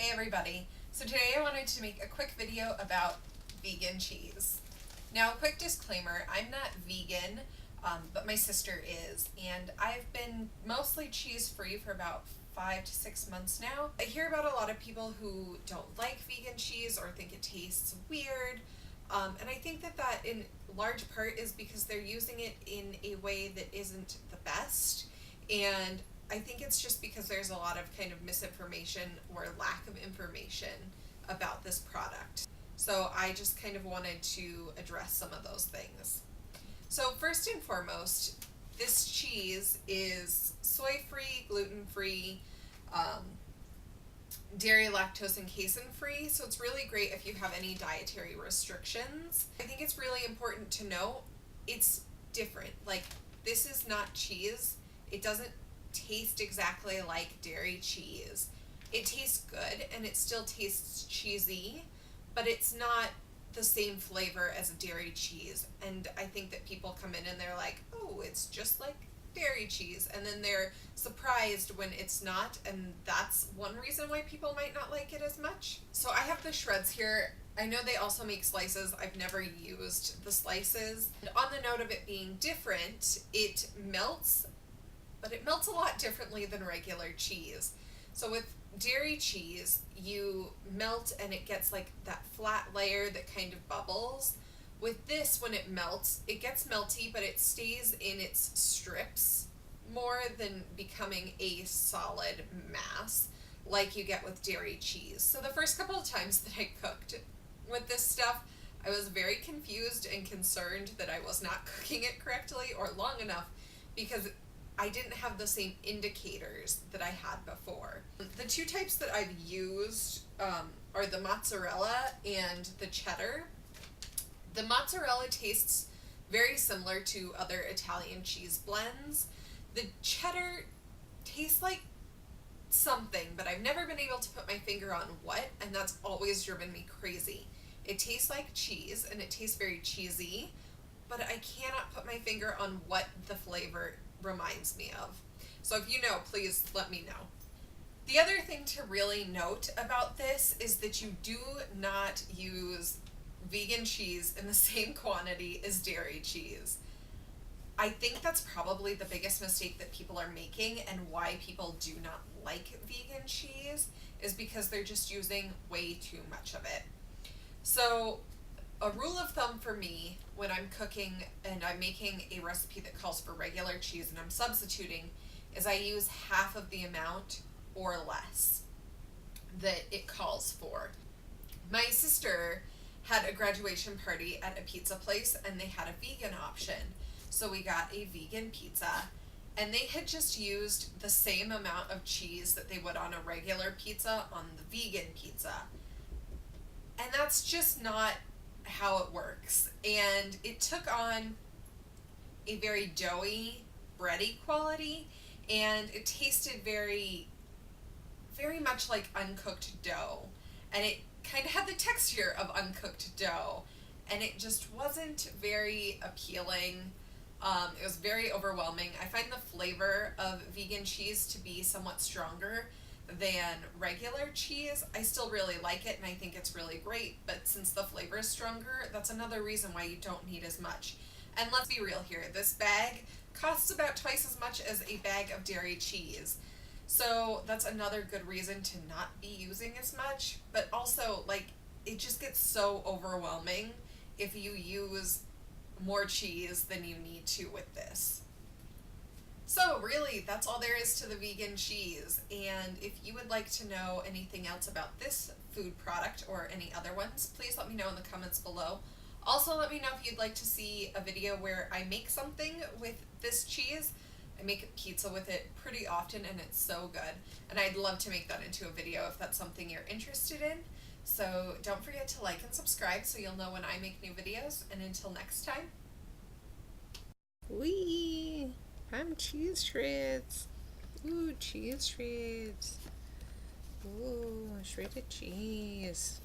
Hey everybody, so today I wanted to make a quick video about vegan cheese. Now a quick disclaimer, I'm not vegan, but my sister is, and I've been mostly cheese free for about 5 to 6 months now. I hear about a lot of people who don't like vegan cheese or think it tastes weird, and I think that in large part is because they're using it in a way that isn't the best, and I think it's just because there's a lot of kind of misinformation or lack of information about this product. So I just kind of wanted to address some of those things. So first and foremost, this cheese is soy-free, gluten-free, dairy, lactose, and casein-free, so it's really great if you have any dietary restrictions. I think it's really important to know it's different. Like, this is not cheese. It doesn't taste exactly like dairy cheese. It tastes good and it still tastes cheesy, but it's not the same flavor as a dairy cheese. And I think that people come in and they're like, oh, it's just like dairy cheese, and then they're surprised when it's not, and that's one reason why people might not like it as much. So I have the shreds here. I know they also make slices. I've never used the slices. And on the note of it being different, it melts, but it melts a lot differently than regular cheese. So with dairy cheese, you melt and it gets like that flat layer that kind of bubbles. With this, when it melts, it gets melty, but it stays in its strips more than becoming a solid mass like you get with dairy cheese. So the first couple of times that I cooked with this stuff, I was very confused and concerned that I was not cooking it correctly or long enough, because I didn't have the same indicators that I had before. The two types that I've used are the mozzarella and the cheddar. The mozzarella tastes very similar to other Italian cheese blends. The cheddar tastes like something, but I've never been able to put my finger on what, and that's always driven me crazy. It tastes like cheese and it tastes very cheesy, but I cannot put my finger on what the flavor reminds me of. So if you know, please let me know. The other thing to really note about this is that you do not use vegan cheese in the same quantity as dairy cheese. I think that's probably the biggest mistake that people are making, and why people do not like vegan cheese is because they're just using way too much of it. So a rule of thumb for me when I'm cooking and I'm making a recipe that calls for regular cheese and I'm substituting is I use half of the amount or less that it calls for. My sister had a graduation party at a pizza place and they had a vegan option. So we got a vegan pizza, and they had just used the same amount of cheese that they would on a regular pizza on the vegan pizza. And that's just not how it works. And it took on a very doughy, bready quality, and it tasted very, very much like uncooked dough. And it kind of had the texture of uncooked dough, and it just wasn't very appealing. It was very overwhelming. I find the flavor of vegan cheese to be somewhat stronger than regular cheese. I still really like it and I think it's really great, but since the flavor is stronger, that's another reason why you don't need as much. And let's be real here, this bag costs about twice as much as a bag of dairy cheese. So that's another good reason to not be using as much, but also, like, it just gets so overwhelming if you use more cheese than you need to with this. So really, that's all there is to the vegan cheese, and if you would like to know anything else about this food product or any other ones, please let me know in the comments below. Also, let me know if you'd like to see a video where I make something with this cheese. I make pizza with it pretty often and it's so good, and I'd love to make that into a video if that's something you're interested in. So don't forget to like and subscribe so you'll know when I make new videos, and until next time. Wee! I'm cheese shreds. Ooh, cheese shreds. Ooh, shredded cheese.